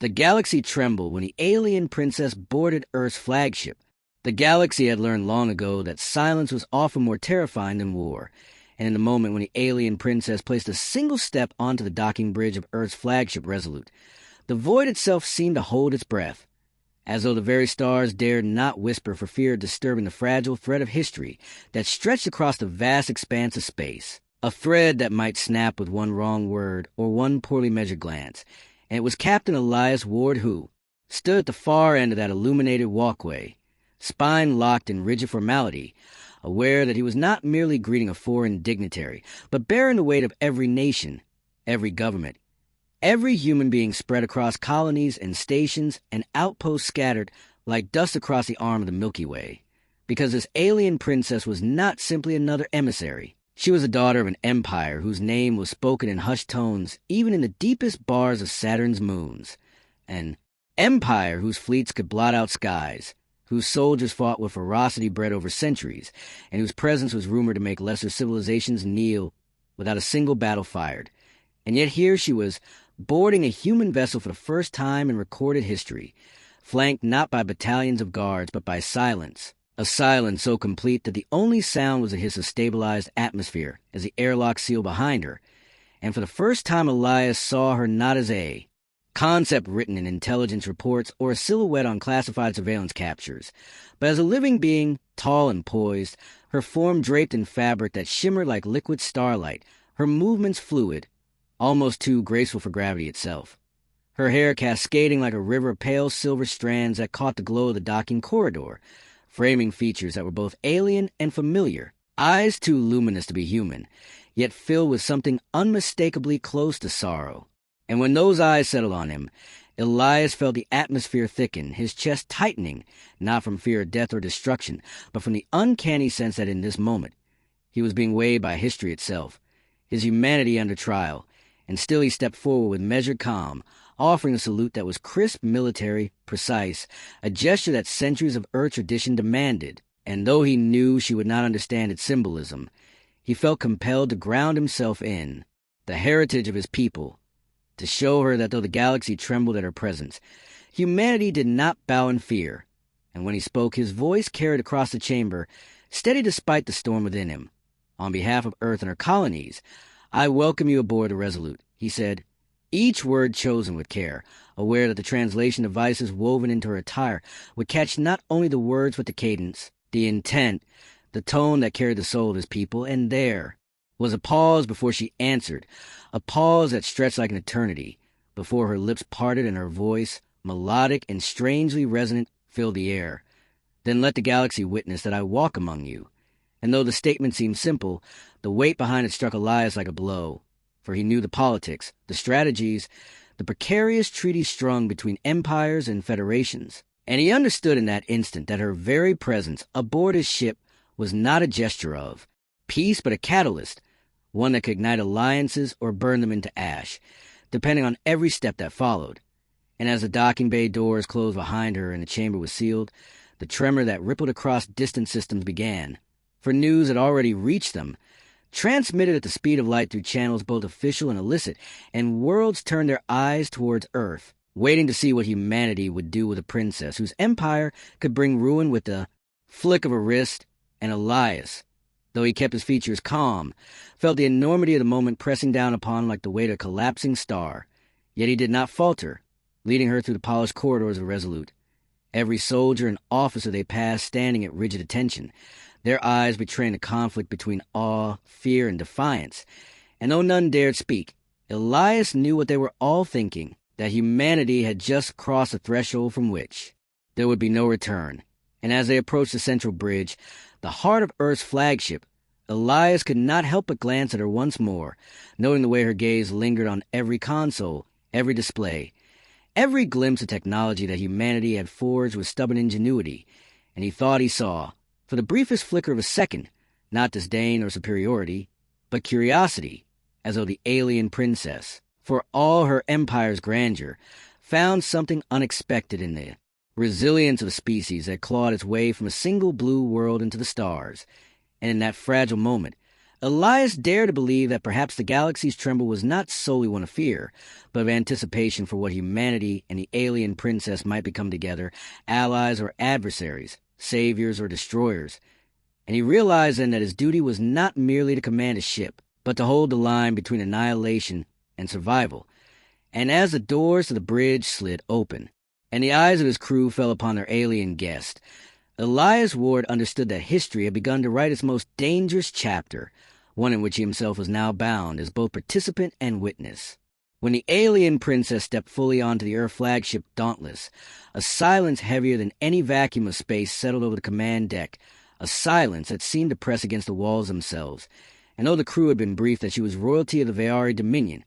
The galaxy trembled when the alien princess boarded Earth's flagship. The galaxy had learned long ago that silence was often more terrifying than war, and in the moment when the alien princess placed a single step onto the docking bridge of Earth's flagship Resolute, the void itself seemed to hold its breath, as though the very stars dared not whisper for fear of disturbing the fragile thread of history that stretched across the vast expanse of space. A thread that might snap with one wrong word or one poorly measured glance, and it was Captain Elias Ward who stood at the far end of that illuminated walkway, spine locked in rigid formality, aware that he was not merely greeting a foreign dignitary, but bearing the weight of every nation, every government, every human being spread across colonies and stations and outposts scattered like dust across the arm of the Milky Way. Because this alien princess was not simply another emissary. She was the daughter of an empire whose name was spoken in hushed tones even in the deepest bars of Saturn's moons. An empire whose fleets could blot out skies, whose soldiers fought with ferocity bred over centuries, and whose presence was rumored to make lesser civilizations kneel without a single battle fired. And yet here she was, boarding a human vessel for the first time in recorded history, flanked not by battalions of guards but by silence. A silence so complete that the only sound was the hiss of stabilized atmosphere as the airlock sealed behind her, and for the first time Elias saw her not as a concept written in intelligence reports or a silhouette on classified surveillance captures, but as a living being, tall and poised, her form draped in fabric that shimmered like liquid starlight, her movements fluid, almost too graceful for gravity itself. Her hair cascading like a river of pale silver strands that caught the glow of the docking corridor, framing features that were both alien and familiar, eyes too luminous to be human, yet filled with something unmistakably close to sorrow. And when those eyes settled on him, Elias felt the atmosphere thicken, his chest tightening, not from fear of death or destruction, but from the uncanny sense that in this moment he was being weighed by history itself, his humanity under trial, and still he stepped forward with measured calm, offering a salute that was crisp, military, precise, a gesture that centuries of Earth tradition demanded. And though he knew she would not understand its symbolism, he felt compelled to ground himself in the heritage of his people, to show her that though the galaxy trembled at her presence, humanity did not bow in fear. And when he spoke, his voice carried across the chamber, steady despite the storm within him. On behalf of Earth and her colonies, I welcome you aboard the Resolute, he said, each word chosen with care, aware that the translation devices woven into her attire would catch not only the words but the cadence, the intent, the tone that carried the soul of his people. And there was a pause before she answered, a pause that stretched like an eternity, before her lips parted and her voice, melodic and strangely resonant, filled the air. Then let the galaxy witness that I walk among you. And though the statement seemed simple, the weight behind it struck Elias like a blow, for he knew the politics, the strategies, the precarious treaties strung between empires and federations. And he understood in that instant that her very presence aboard his ship was not a gesture of peace but a catalyst, one that could ignite alliances or burn them into ash, depending on every step that followed. And as the docking bay doors closed behind her and the chamber was sealed, the tremor that rippled across distant systems began, for news had already reached them, transmitted at the speed of light through channels both official and illicit, and worlds turned their eyes towards Earth, waiting to see what humanity would do with a princess whose empire could bring ruin with the flick of a wrist. And Elias, though he kept his features calm, felt the enormity of the moment pressing down upon him like the weight of a collapsing star. Yet he did not falter, leading her through the polished corridors of Resolute, every soldier and officer they passed standing at rigid attention, their eyes betraying a conflict between awe, fear, and defiance. And though none dared speak, Elias knew what they were all thinking, that humanity had just crossed a threshold from which there would be no return. And as they approached the central bridge, the heart of Earth's flagship, Elias could not help but glance at her once more, noting the way her gaze lingered on every console, every display, every glimpse of technology that humanity had forged with stubborn ingenuity. And he thought he saw, for the briefest flicker of a second, not disdain or superiority, but curiosity, as though the alien princess, for all her empire's grandeur, found something unexpected in the resilience of a species that clawed its way from a single blue world into the stars. And in that fragile moment, Elias dared to believe that perhaps the galaxy's tremble was not solely one of fear, but of anticipation for what humanity and the alien princess might become together, allies or adversaries, saviors or destroyers. And he realized then that his duty was not merely to command a ship, but to hold the line between annihilation and survival. And as the doors to the bridge slid open, and the eyes of his crew fell upon their alien guest, Elias Ward understood that history had begun to write its most dangerous chapter, one in which he himself was now bound as both participant and witness. When the alien princess stepped fully onto the Earth flagship Dauntless, a silence heavier than any vacuum of space settled over the command deck, a silence that seemed to press against the walls themselves. And though the crew had been briefed that she was royalty of the Veari Dominion,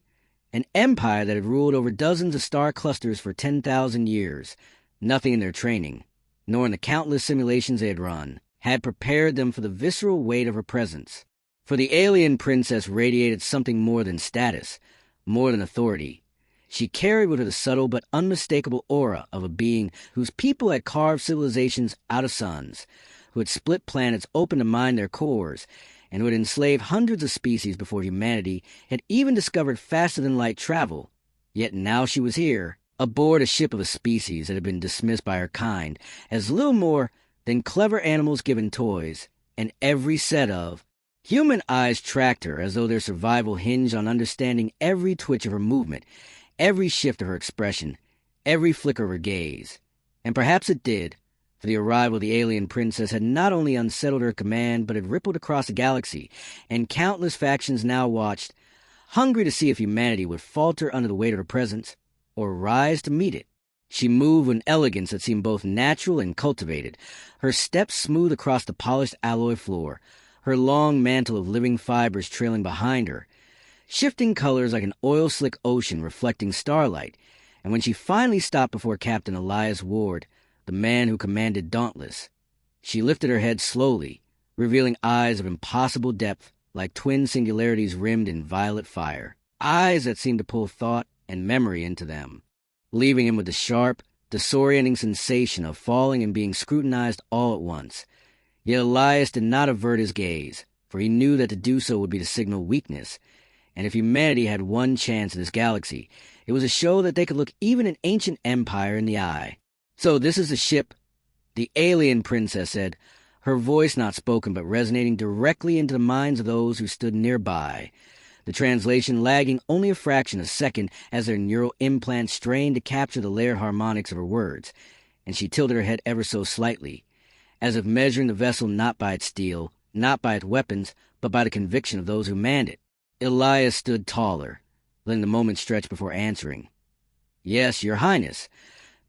an empire that had ruled over dozens of star clusters for 10,000 years, nothing in their training, nor in the countless simulations they had run, had prepared them for the visceral weight of her presence. For the alien princess radiated something more than status, more than authority. She carried with her the subtle but unmistakable aura of a being whose people had carved civilizations out of suns, who had split planets open to mine their cores, and who had enslaved hundreds of species before humanity had even discovered faster-than-light travel. Yet now she was here, aboard a ship of a species that had been dismissed by her kind as little more than clever animals given toys, and every set of human eyes tracked her as though their survival hinged on understanding every twitch of her movement, every shift of her expression, every flicker of her gaze. And perhaps it did, for the arrival of the alien princess had not only unsettled her command, but had rippled across the galaxy, and countless factions now watched, hungry to see if humanity would falter under the weight of her presence, or rise to meet it. She moved with an elegance that seemed both natural and cultivated, her steps smooth across the polished alloy floor, her long mantle of living fibers trailing behind her, shifting colors like an oil-slick ocean reflecting starlight. And when she finally stopped before Captain Elias Ward, the man who commanded Dauntless, she lifted her head slowly, revealing eyes of impossible depth like twin singularities rimmed in violet fire, eyes that seemed to pull thought and memory into them, leaving him with the sharp, disorienting sensation of falling and being scrutinized all at once. Yet Elias did not avert his gaze, for he knew that to do so would be to signal weakness, and if humanity had one chance in this galaxy, it was to show that they could look even an ancient empire in the eye. "So this is the ship," the alien princess said, her voice not spoken but resonating directly into the minds of those who stood nearby, the translation lagging only a fraction of a second as their neural implants strained to capture the layered harmonics of her words, and she tilted her head ever so slightly, as if measuring the vessel not by its steel, not by its weapons, but by the conviction of those who manned it. Elias stood taller, letting the moment stretch before answering. "Yes, Your Highness.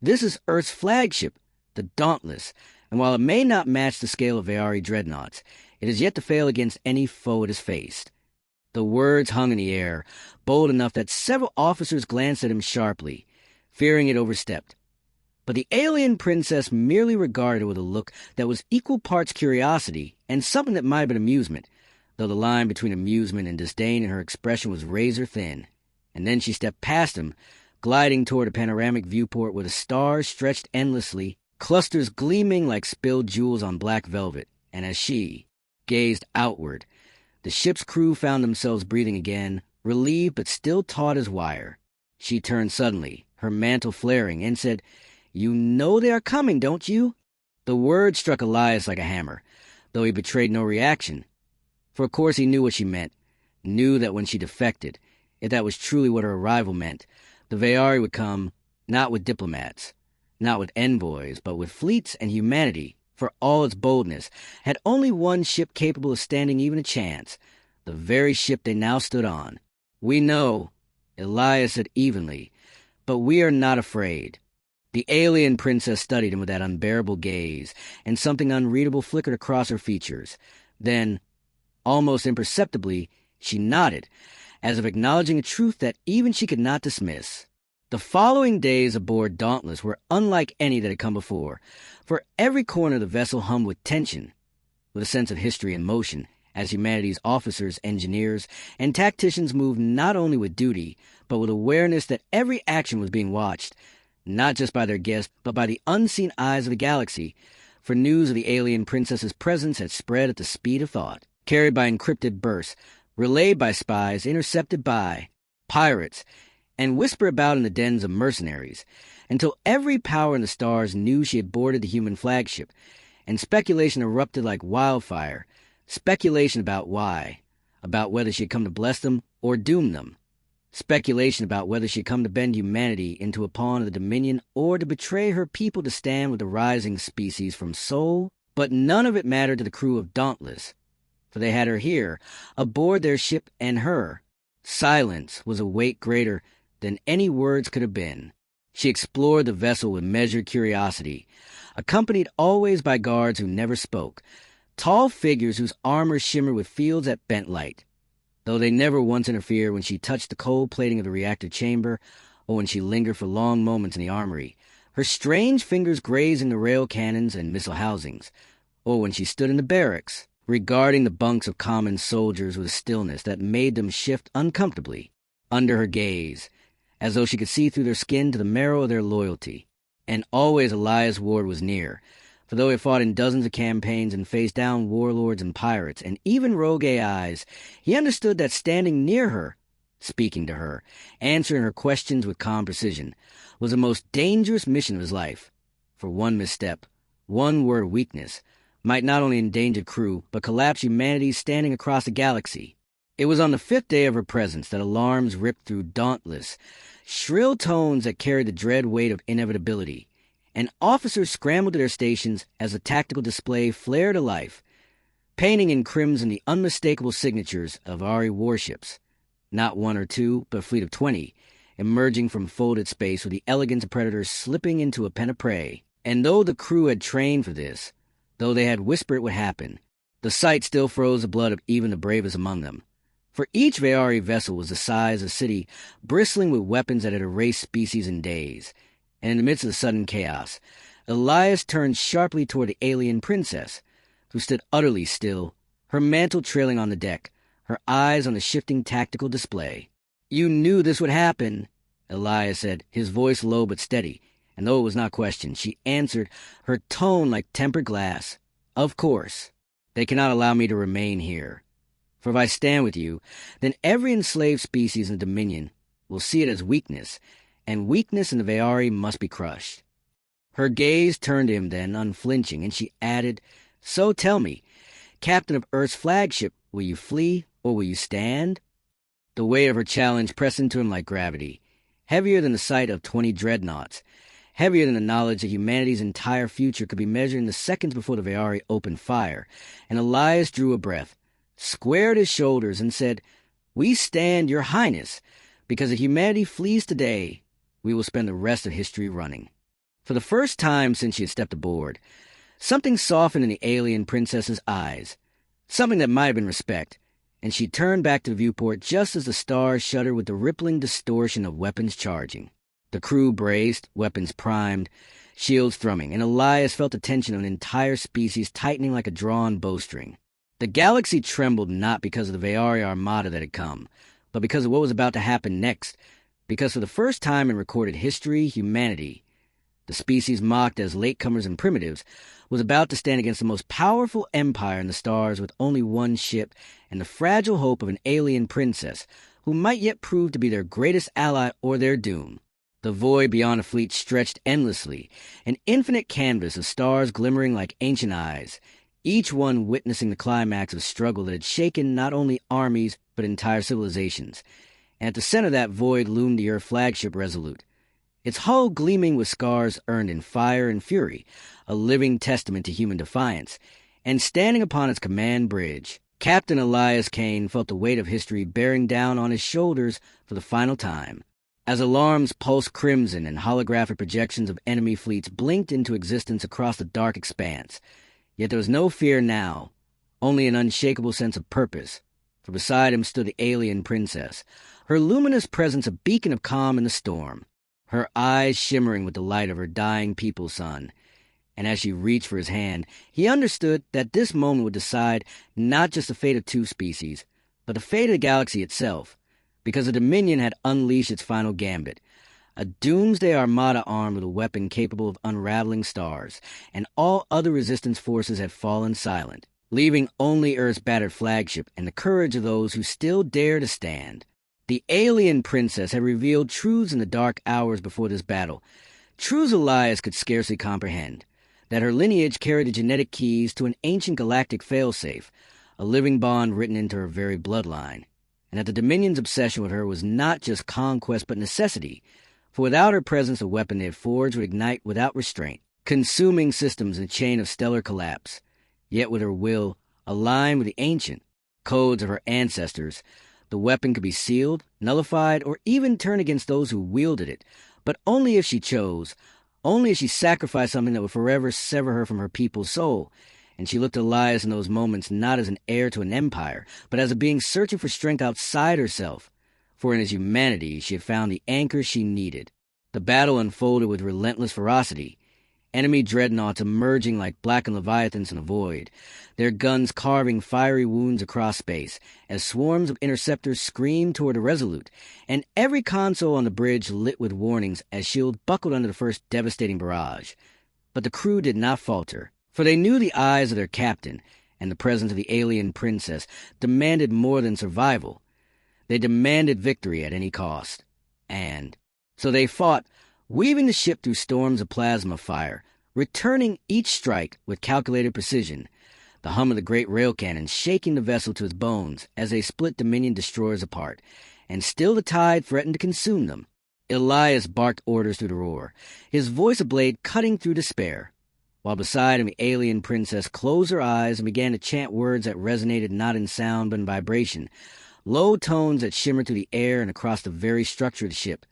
This is Earth's flagship, the Dauntless, and while it may not match the scale of Veari dreadnoughts, it is yet to fail against any foe it has faced." The words hung in the air, bold enough that several officers glanced at him sharply, fearing it overstepped. But the alien princess merely regarded it with a look that was equal parts curiosity and something that might have been amusement, though the line between amusement and disdain in her expression was razor-thin. And then she stepped past him, gliding toward a panoramic viewport where the stars stretched endlessly, clusters gleaming like spilled jewels on black velvet, and as she gazed outward, the ship's crew found themselves breathing again, relieved but still taut as wire. She turned suddenly, her mantle flaring, and said, "You know they are coming, don't you?" The word struck Elias like a hammer, though he betrayed no reaction. For of course he knew what she meant, knew that when she defected, if that was truly what her arrival meant, the Veari would come, not with diplomats, not with envoys, but with fleets, and humanity, for all its boldness, had only one ship capable of standing even a chance, the very ship they now stood on. "We know," Elias said evenly, "but we are not afraid." The alien princess studied him with that unbearable gaze, and something unreadable flickered across her features. Then, almost imperceptibly, she nodded, as if acknowledging a truth that even she could not dismiss. The following days aboard Dauntless were unlike any that had come before, for every corner of the vessel hummed with tension, with a sense of history and motion, as humanity's officers, engineers, and tacticians moved not only with duty, but with awareness that every action was being watched, not just by their guests, but by the unseen eyes of the galaxy, for news of the alien princess's presence had spread at the speed of thought. carried by encrypted bursts, relayed by spies, intercepted by pirates, and whispered about in the dens of mercenaries, until every power in the stars knew she had boarded the human flagship, and speculation erupted like wildfire. Speculation about why, about whether she had come to bless them or doom them. Speculation about whether she had come to bend humanity into a pawn of the Dominion or to betray her people to stand with the rising species from Sol. But none of it mattered to the crew of Dauntless, for they had her here, aboard their ship, and her. Silence was a weight greater than any words could have been. She explored the vessel with measured curiosity, accompanied always by guards who never spoke, tall figures whose armor shimmered with fields that bent light, though they never once interfered when she touched the cold plating of the reactor chamber or when she lingered for long moments in the armory, her strange fingers grazing the rail cannons and missile housings, or when she stood in the barracks, regarding the bunks of common soldiers with a stillness that made them shift uncomfortably under her gaze, as though she could see through their skin to the marrow of their loyalty. And always Elias Ward was near, for though he fought in dozens of campaigns and faced down warlords and pirates, and even rogue AIs, he understood that standing near her, speaking to her, answering her questions with calm precision, was the most dangerous mission of his life. For one misstep, one word of weakness, might not only endanger crew, but collapse humanity standing across the galaxy. It was on the 5th day of her presence that alarms ripped through Dauntless, shrill tones that carried the dread weight of inevitability, and officers scrambled to their stations as the tactical display flared to life, painting in crimson the unmistakable signatures of Ari warships, not one or two, but a fleet of 20, emerging from folded space with the elegance of predators slipping into a pen of prey. And though the crew had trained for this, though they had whispered it would happen, the sight still froze the blood of even the bravest among them. For each Veari vessel was the size of a city, bristling with weapons that had erased species in days. And in the midst of the sudden chaos, Elias turned sharply toward the alien princess, who stood utterly still, her mantle trailing on the deck, her eyes on the shifting tactical display. "You knew this would happen," Elias said, his voice low but steady, and though it was not questioned, she answered, her tone like tempered glass. "Of course. They cannot allow me to remain here. For if I stand with you, then every enslaved species in the Dominion will see it as weakness, and weakness in the Veari must be crushed." Her gaze turned to him then, unflinching, and she added, "So tell me, Captain of Earth's flagship, will you flee or will you stand?" The weight of her challenge pressed into him like gravity, heavier than the sight of 20 dreadnoughts, heavier than the knowledge that humanity's entire future could be measured in the seconds before the Veari opened fire, and Elias drew a breath, squared his shoulders, and said, "We stand, Your Highness, because if humanity flees today, we will spend the rest of history running." For the first time since she had stepped aboard, something softened in the alien princess's eyes, something that might have been respect, and she turned back to the viewport just as the stars shuddered with the rippling distortion of weapons charging. The crew braced, weapons primed, shields thrumming, and Elias felt the tension of an entire species tightening like a drawn bowstring. The galaxy trembled not because of the Veari armada that had come, but because of what was about to happen next, because for the first time in recorded history, humanity, the species mocked as latecomers and primitives, was about to stand against the most powerful empire in the stars with only one ship and the fragile hope of an alien princess who might yet prove to be their greatest ally or their doom. The void beyond the fleet stretched endlessly, an infinite canvas of stars glimmering like ancient eyes, each one witnessing the climax of a struggle that had shaken not only armies but entire civilizations. And at the center of that void loomed the Earth flagship Resolute, its hull gleaming with scars earned in fire and fury, a living testament to human defiance, and standing upon its command bridge, Captain Elias Kane felt the weight of history bearing down on his shoulders for the final time. As alarms pulsed crimson and holographic projections of enemy fleets blinked into existence across the dark expanse, yet there was no fear now, only an unshakable sense of purpose, for beside him stood the alien princess, her luminous presence a beacon of calm in the storm, her eyes shimmering with the light of her dying people's sun. And as she reached for his hand, he understood that this moment would decide not just the fate of two species, but the fate of the galaxy itself, because the Dominion had unleashed its final gambit, a doomsday armada armed with a weapon capable of unraveling stars, and all other resistance forces had fallen silent. leaving only Earth's battered flagship and the courage of those who still dare to stand. The alien princess had revealed truths in the dark hours before this battle, truths Elias could scarcely comprehend, that her lineage carried the genetic keys to an ancient galactic failsafe, a living bond written into her very bloodline, and that the Dominion's obsession with her was not just conquest but necessity, for without her presence the weapon they had forged would ignite without restraint, consuming systems in a chain of stellar collapse. Yet with her will, aligned with the ancient codes of her ancestors, the weapon could be sealed, nullified, or even turned against those who wielded it, but only if she chose, only if she sacrificed something that would forever sever her from her people's soul. And she looked at Elias in those moments not as an heir to an empire, but as a being searching for strength outside herself. For in his humanity she had found the anchor she needed. The battle unfolded with relentless ferocity, enemy dreadnoughts emerging like blackened leviathans in the void, their guns carving fiery wounds across space, as swarms of interceptors screamed toward the Resolute, and every console on the bridge lit with warnings as shields buckled under the first devastating barrage. But the crew did not falter, for they knew the eyes of their captain, and the presence of the alien princess demanded more than survival. They demanded victory at any cost. And so they fought, weaving the ship through storms of plasma fire, returning each strike with calculated precision, the hum of the great rail cannons shaking the vessel to its bones as they split Dominion destroyers apart, and still the tide threatened to consume them. Elias barked orders through the roar, his voice a blade cutting through despair, while beside him the alien princess closed her eyes and began to chant words that resonated not in sound but in vibration, low tones that shimmered through the air and across the very structure of the ship.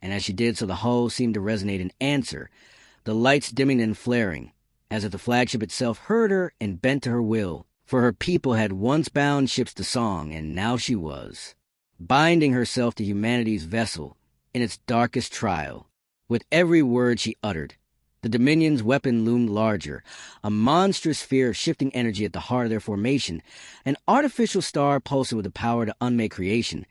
And as she did so, the hull seemed to resonate in answer, the lights dimming and flaring, as if the flagship itself heard her and bent to her will, for her people had once bound ships to song, and now she was binding herself to humanity's vessel in its darkest trial. With every word she uttered, the Dominion's weapon loomed larger, a monstrous sphere of shifting energy at the heart of their formation, an artificial star pulsing with the power to unmake creation,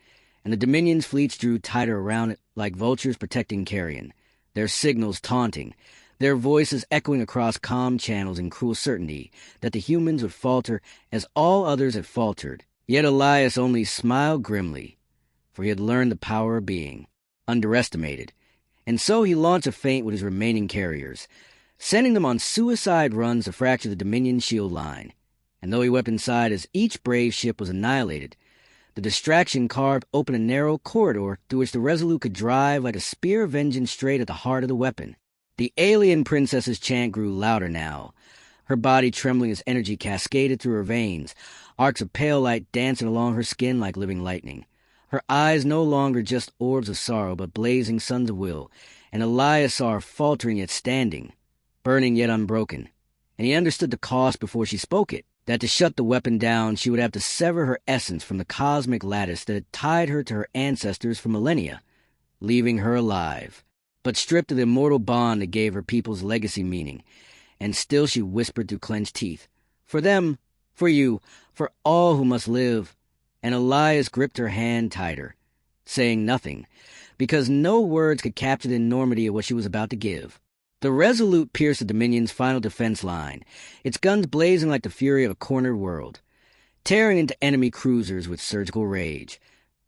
and the Dominion's fleets drew tighter around it like vultures protecting carrion, their signals taunting, their voices echoing across calm channels in cruel certainty that the humans would falter as all others had faltered. Yet Elias only smiled grimly, for he had learned the power of being underestimated, and so he launched a feint with his remaining carriers, sending them on suicide runs to fracture the Dominion shield line. And though he wept inside as each brave ship was annihilated, the distraction carved open a narrow corridor through which the Resolute could drive like a spear of vengeance straight at the heart of the weapon. The alien princess's chant grew louder now, her body trembling as energy cascaded through her veins, arcs of pale light dancing along her skin like living lightning. Her eyes no longer just orbs of sorrow, but blazing suns of will, and Elias saw her faltering yet standing, burning yet unbroken. And he understood the cost before she spoke it, that to shut the weapon down she would have to sever her essence from the cosmic lattice that had tied her to her ancestors for millennia, leaving her alive, but stripped of the immortal bond that gave her people's legacy meaning. And still she whispered through clenched teeth, "For them, for you, for all who must live." And Elias gripped her hand tighter, saying nothing, because no words could capture the enormity of what she was about to give. The Resolute pierced the Dominion's final defense line, its guns blazing like the fury of a cornered world, tearing into enemy cruisers with surgical rage,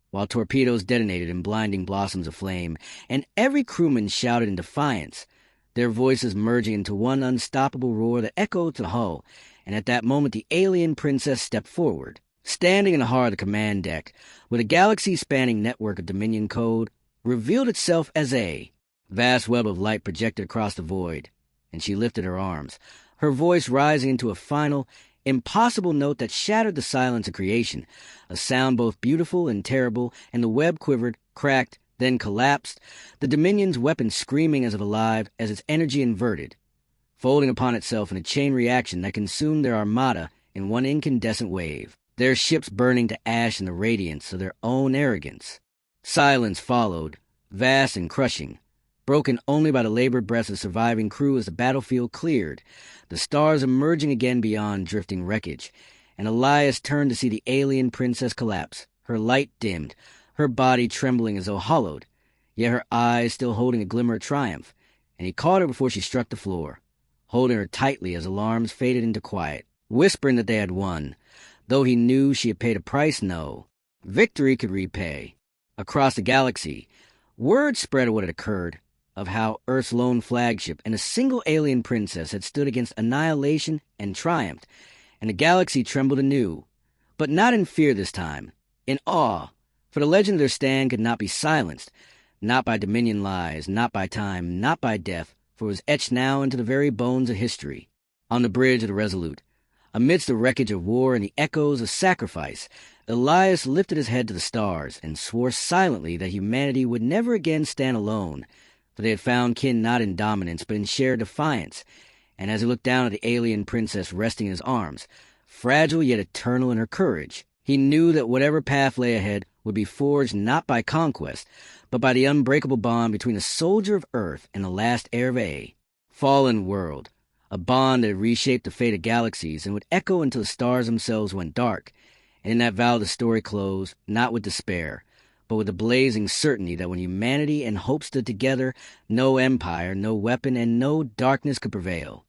while torpedoes detonated in blinding blossoms of flame, and every crewman shouted in defiance, their voices merging into one unstoppable roar that echoed to the hull. And at that moment the alien princess stepped forward, standing in the heart of the command deck, with a galaxy-spanning network of Dominion code, revealed itself as a vast web of light projected across the void, and she lifted her arms, her voice rising into a final, impossible note that shattered the silence of creation, a sound both beautiful and terrible, and the web quivered, cracked, then collapsed, the Dominion's weapon screaming as if alive as its energy inverted, folding upon itself in a chain reaction that consumed their armada in one incandescent wave, their ships burning to ash in the radiance of their own arrogance. Silence followed, vast and crushing, broken only by the labored breaths of surviving crew as the battlefield cleared, the stars emerging again beyond drifting wreckage, and Elias turned to see the alien princess collapse, her light dimmed, her body trembling as though hollowed, yet her eyes still holding a glimmer of triumph, and he caught her before she struck the floor, holding her tightly as alarms faded into quiet. whispering that they had won, though he knew she had paid a price. No. Victory could repay. Across the galaxy, word spread of what had occurred, of how Earth's lone flagship and a single alien princess had stood against annihilation and triumphed, and the galaxy trembled anew, but not in fear this time, in awe, for the legend of their stand could not be silenced, not by dominion lies, not by time, not by death, for it was etched now into the very bones of history. On the bridge of the Resolute, amidst the wreckage of war and the echoes of sacrifice, Elias lifted his head to the stars and swore silently that humanity would never again stand alone, for they had found kin not in dominance but in shared defiance. And as he looked down at the alien princess resting in his arms, fragile yet eternal in her courage, he knew that whatever path lay ahead would be forged not by conquest, but by the unbreakable bond between the soldier of Earth and the last heir of A. Fallen world, a bond that had reshaped the fate of galaxies and would echo until the stars themselves went dark. And in that vow the story closed, not with despair, but with the blazing certainty that when humanity and hope stood together, no empire, no weapon, and no darkness could prevail.